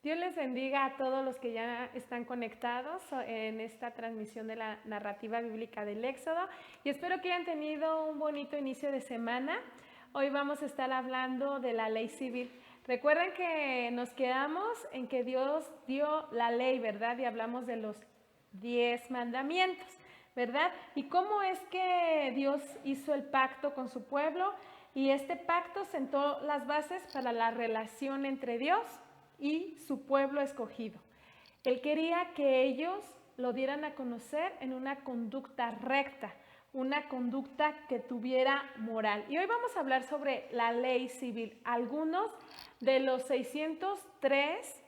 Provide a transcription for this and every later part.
Dios les bendiga a todos los que ya están conectados en esta transmisión de la narrativa bíblica del Éxodo y espero que hayan tenido un bonito inicio de semana. Hoy vamos a estar hablando de la ley civil. Recuerden que nos quedamos en que Dios dio la ley, ¿verdad? Y hablamos de los 10 mandamientos, ¿verdad? Y cómo es que Dios hizo el pacto con su pueblo y este pacto sentó las bases para la relación entre Dios y su pueblo escogido. Él quería que ellos lo dieran a conocer en una conducta recta, una conducta que tuviera moral. Y hoy vamos a hablar sobre la ley civil. Algunos de los 603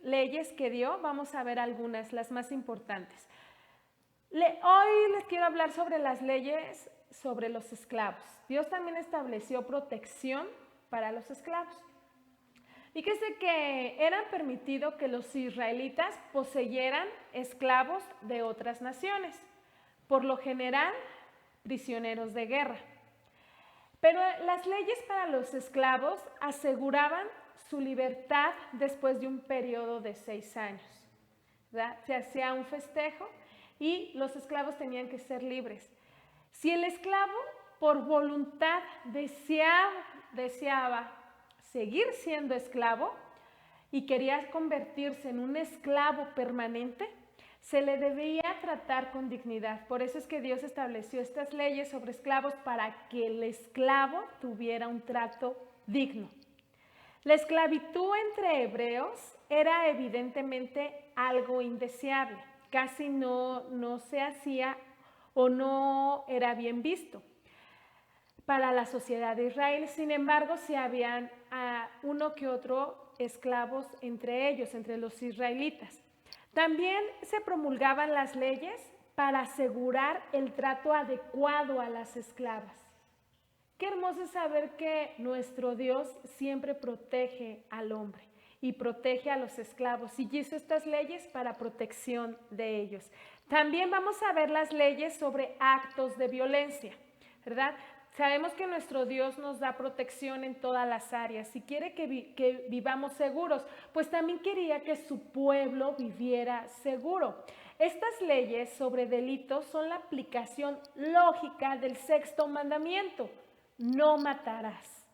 leyes que dio, vamos a ver algunas, las más importantes. Hoy les quiero hablar sobre las leyes sobre los esclavos. Dios también estableció protección para los esclavos. Fíjese que era permitido que los israelitas poseyeran esclavos de otras naciones, por lo general prisioneros de guerra. Pero las leyes para los esclavos aseguraban su libertad después de un periodo de 6 años, ¿verdad? Se hacía un festejo y los esclavos tenían que ser libres. Si el esclavo por voluntad deseaba seguir siendo esclavo y quería convertirse en un esclavo permanente, se le debía tratar con dignidad. Por eso es que Dios estableció estas leyes sobre esclavos para que el esclavo tuviera un trato digno. La esclavitud entre hebreos era evidentemente algo indeseable, casi no se hacía o no era bien visto para la sociedad de Israel. Sin embargo, sí habían uno que otro esclavos entre ellos, entre los israelitas. También se promulgaban las leyes para asegurar el trato adecuado a las esclavas. Qué hermoso es saber que nuestro Dios siempre protege al hombre y protege a los esclavos y hizo estas leyes para protección de ellos. También vamos a ver las leyes sobre actos de violencia, ¿verdad? Sabemos que nuestro Dios nos da protección en todas las áreas y quiere que vivamos seguros, pues también quería que su pueblo viviera seguro. Estas leyes sobre delitos son la aplicación lógica del 6º mandamiento: no matarás,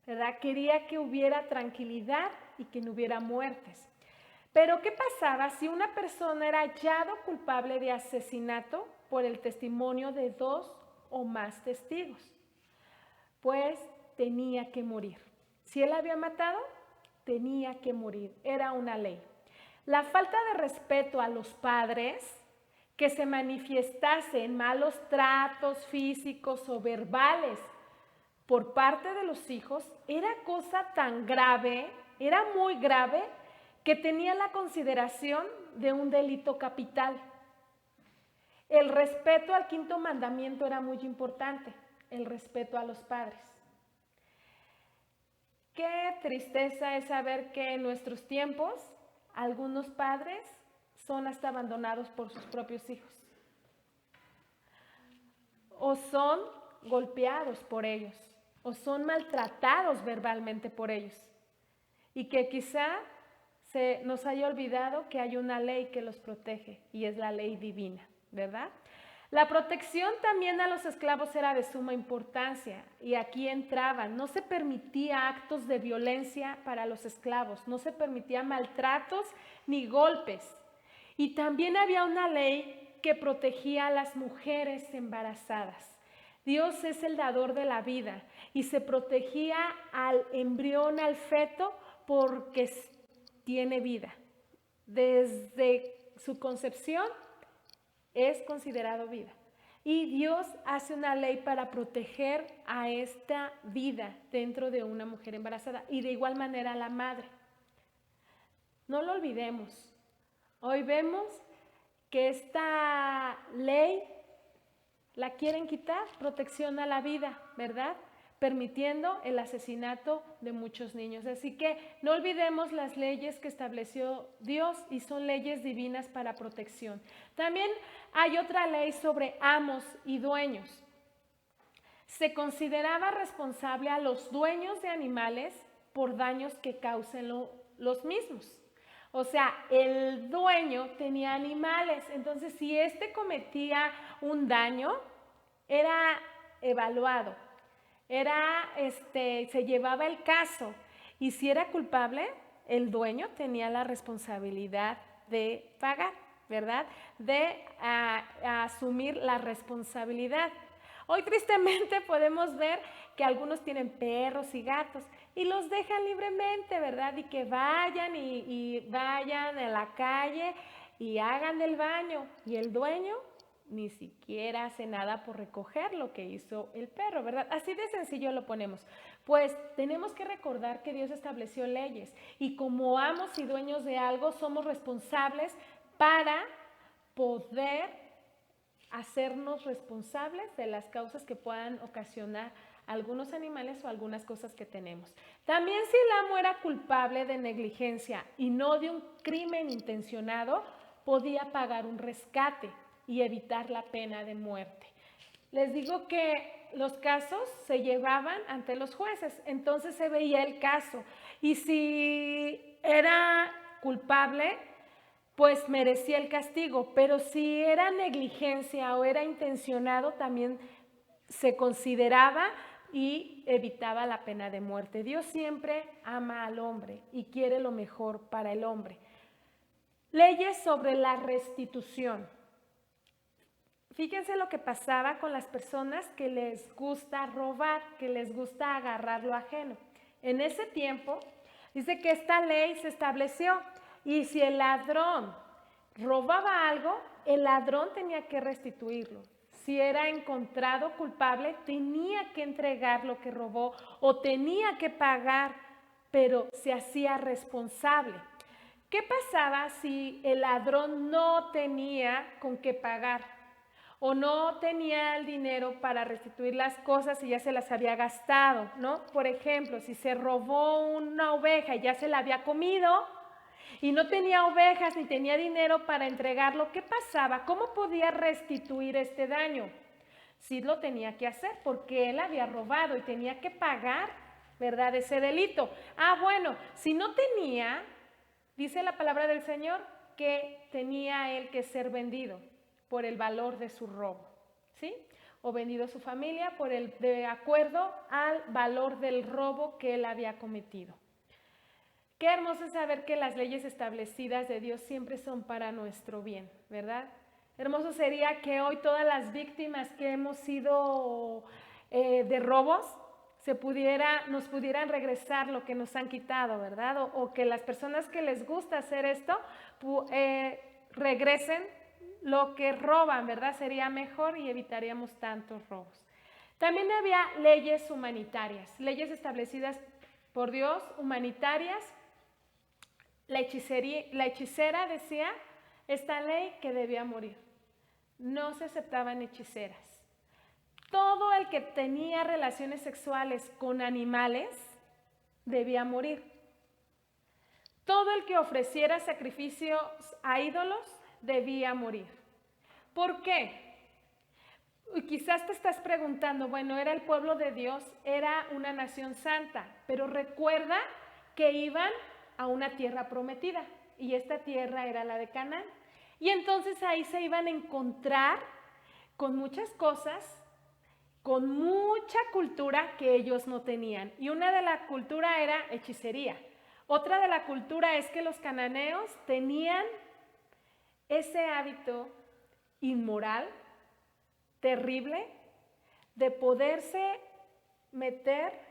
¿verdad? Quería que hubiera tranquilidad y que no hubiera muertes. Pero ¿qué pasaba si una persona era hallado culpable de asesinato por el testimonio de 2 o más testigos? Pues tenía que morir. Si él había matado, tenía que morir. Era una ley. La falta de respeto a los padres, que se manifestase en malos tratos físicos o verbales por parte de los hijos, era cosa tan grave, era muy grave, que tenía la consideración de un delito capital. El respeto al 5.º mandamiento era muy importante, el respeto a los padres. Qué tristeza es saber que en nuestros tiempos algunos padres son hasta abandonados por sus propios hijos o son golpeados por ellos o son maltratados verbalmente por ellos y que quizá se nos haya olvidado que hay una ley que los protege y es la ley divina, ¿verdad? La protección también a los esclavos era de suma importancia y aquí entraban, no se permitía actos de violencia para los esclavos, no se permitía maltratos ni golpes. Y también había una ley que protegía a las mujeres embarazadas. Dios es el dador de la vida y se protegía al embrión, al feto, porque tiene vida. Desde su concepción es considerado vida. Y Dios hace una ley para proteger a esta vida dentro de una mujer embarazada y de igual manera a la madre. No lo olvidemos. Hoy vemos que esta ley la quieren quitar, protección a la vida, ¿verdad? Permitiendo el asesinato de muchos niños. Así que no olvidemos las leyes que estableció Dios y son leyes divinas para protección. También hay otra ley sobre amos y dueños. Se consideraba responsable a los dueños de animales por daños que causen los mismos. O sea, el dueño tenía animales, entonces si éste cometía un daño, era evaluado, se llevaba el caso, y si era culpable, el dueño tenía la responsabilidad de pagar, ¿verdad? De asumir la responsabilidad. Hoy tristemente podemos ver que algunos tienen perros y gatos y los dejan libremente, ¿verdad? Y que vayan y vayan a la calle y hagan del baño. Y el dueño ni siquiera hace nada por recoger lo que hizo el perro, ¿verdad? Así de sencillo lo ponemos. Pues tenemos que recordar que Dios estableció leyes y como amos y dueños de algo somos responsables para poder hacernos responsables de las causas que puedan ocasionar algunos animales o algunas cosas que tenemos. También si el amo era culpable de negligencia y no de un crimen intencionado, podía pagar un rescate y evitar la pena de muerte. Les digo que los casos se llevaban ante los jueces, entonces se veía el caso y si era culpable, pues merecía el castigo, pero si era negligencia o era intencionado, también se consideraba y evitaba la pena de muerte. Dios siempre ama al hombre y quiere lo mejor para el hombre. Leyes sobre la restitución. Fíjense lo que pasaba con las personas que les gusta robar, que les gusta agarrar lo ajeno. En ese tiempo, dice que esta ley se estableció y si el ladrón robaba algo, el ladrón tenía que restituirlo. Si era encontrado culpable, tenía que entregar lo que robó o tenía que pagar, pero se hacía responsable. ¿Qué pasaba si el ladrón no tenía con qué pagar o no tenía el dinero para restituir las cosas y ya se las había gastado, ¿no? Por ejemplo, si se robó una oveja y ya se la había comido y no tenía ovejas ni tenía dinero para entregarlo, ¿qué pasaba? ¿Cómo podía restituir este daño? Sí lo tenía que hacer porque él había robado y tenía que pagar, ¿verdad? Ese delito. Bueno, si no tenía, dice la palabra del Señor que tenía él que ser vendido por el valor de su robo, ¿sí? O vendido a su familia de acuerdo al valor del robo que él había cometido. Qué hermoso es saber que las leyes establecidas de Dios siempre son para nuestro bien, ¿verdad? Hermoso sería que hoy todas las víctimas que hemos sido de robos nos pudieran regresar lo que nos han quitado, ¿verdad? O que las personas que les gusta hacer esto regresen lo que roban, ¿verdad? Sería mejor y evitaríamos tantos robos. También había leyes humanitarias, leyes establecidas por Dios, humanitarias. La hechicera decía esta ley que debía morir. No se aceptaban hechiceras. Todo el que tenía relaciones sexuales con animales debía morir. Todo el que ofreciera sacrificios a ídolos debía morir. ¿Por qué? Quizás te estás preguntando, bueno, era el pueblo de Dios, era una nación santa, pero recuerda que iban a una tierra prometida y esta tierra era la de Canaán. Y entonces ahí se iban a encontrar con muchas cosas, con mucha cultura que ellos no tenían. Y una de la cultura era hechicería. Otra de la cultura es que los cananeos tenían ese hábito inmoral, terrible, de poderse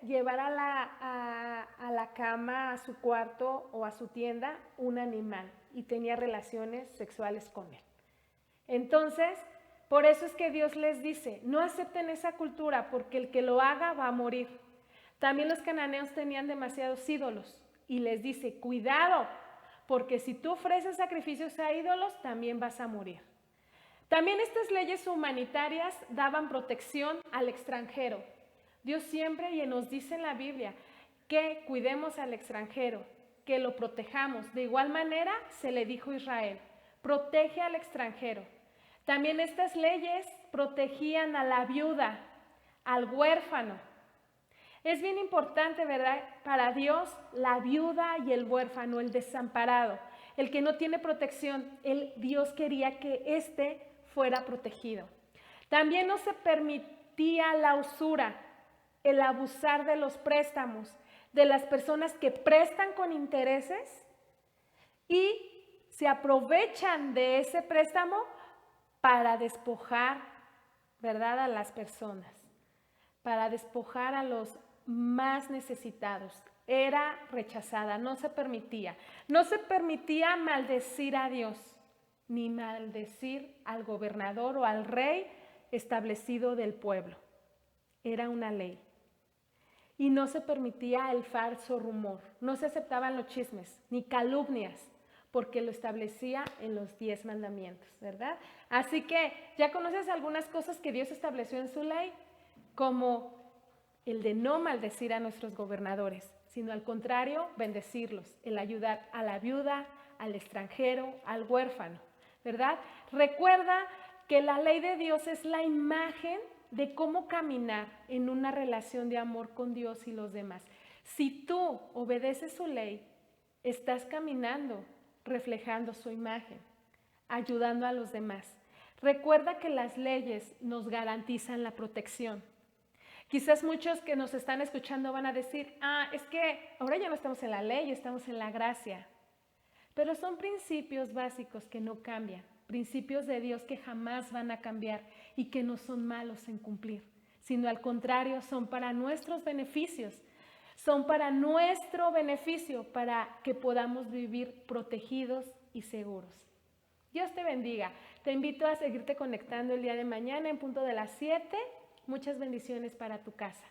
llevar a la cama, a su cuarto o a su tienda un animal y tenía relaciones sexuales con él. Entonces, por eso es que Dios les dice, no acepten esa cultura porque el que lo haga va a morir. También los cananeos tenían demasiados ídolos y les dice, cuidado, porque si tú ofreces sacrificios a ídolos, también vas a morir. También estas leyes humanitarias daban protección al extranjero. Dios siempre nos dice en la Biblia que cuidemos al extranjero, que lo protejamos. De igual manera se le dijo a Israel, protege al extranjero. También estas leyes protegían a la viuda, al huérfano. Es bien importante, ¿verdad? Para Dios, la viuda y el huérfano, el desamparado, el que no tiene protección, Dios quería que éste fuera protegido. También no se permitía la usura, el abusar de los préstamos, de las personas que prestan con intereses y se aprovechan de ese préstamo para despojar, ¿verdad?, a las personas, para despojar a los más necesitados. Era rechazada, no se permitía. No se permitía maldecir a Dios, ni maldecir al gobernador o al rey establecido del pueblo. Era una ley. Y no se permitía el falso rumor, no se aceptaban los chismes, ni calumnias, porque lo establecía en los 10 mandamientos, ¿verdad? Así que ya conoces algunas cosas que Dios estableció en su ley, como el de no maldecir a nuestros gobernadores, sino al contrario, bendecirlos, el ayudar a la viuda, al extranjero, al huérfano, ¿verdad? Recuerda que la ley de Dios es la imagen de cómo caminar en una relación de amor con Dios y los demás. Si tú obedeces su ley, estás caminando reflejando su imagen, ayudando a los demás. Recuerda que las leyes nos garantizan la protección. Quizás muchos que nos están escuchando van a decir, es que ahora ya no estamos en la ley, estamos en la gracia. Pero son principios básicos que no cambian, principios de Dios que jamás van a cambiar y que no son malos en cumplir, sino al contrario, son para nuestros beneficios, son para nuestro beneficio, para que podamos vivir protegidos y seguros. Dios te bendiga. Te invito a seguirte conectando el día de mañana en punto de las 7. Muchas bendiciones para tu casa.